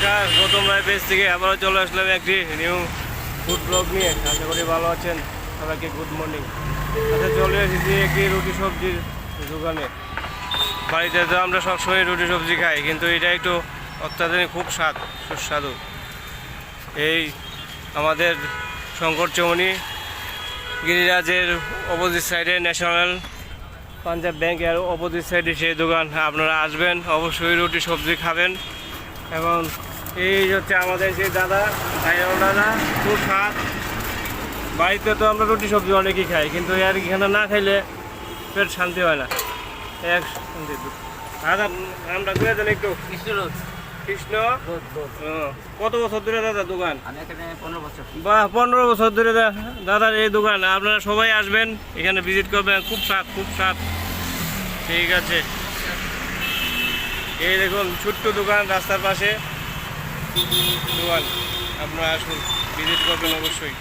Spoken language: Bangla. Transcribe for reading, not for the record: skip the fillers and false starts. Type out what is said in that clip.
নমস্কার, গৌতম রায় পেজ থেকে আবারও চলে আসলাম একটি নিউ ফুড ব্লগ নিয়ে। আশা করি ভালো আছেন সবাইকে। Good morning. আচ্ছা, চলে এসেছি একটি রুটি সবজির দোকানে। বাড়িতে তো আমরা সবসময় রুটি সবজি খাই, কিন্তু এটা একটু অত্যাধুনিক, খুব সুস্বাদু। এই আমাদের শঙ্কর চৌমনি গিরিরাজের অপোজিট সাইডে ন্যাশনাল পাঞ্জাব ব্যাংকের অপোজিট সাইডে সেই দোকান। আপনারা আসবেন, অবশ্যই রুটি সবজি খাবেন। এবং এই হচ্ছে আমাদের সেই দাদা, দাদা, খুব স্বাদ। বাড়িতে তো আমরা রুটি সবজি অনেকই খাই, কিন্তু আর এখানে না খাইলে পেট শান্তি হয় না। এক দাদা নামটা ঘুরে দেন একটু। কৃষ্ণ। কত বছর ধরে দাদা দোকান? আমি এখানে 15 বছর। বাহ, 15 বছর ধরে দাদার এই দোকান। আপনারা সবাই আসবেন, এখানে ভিজিট করবেন। খুব স্বাদ। ঠিক আছে, এই দেখুন ছোট্ট দোকান, রাস্তার পাশে দোকান। আপনারা আসুন, ভিজিট করবেন অবশ্যই।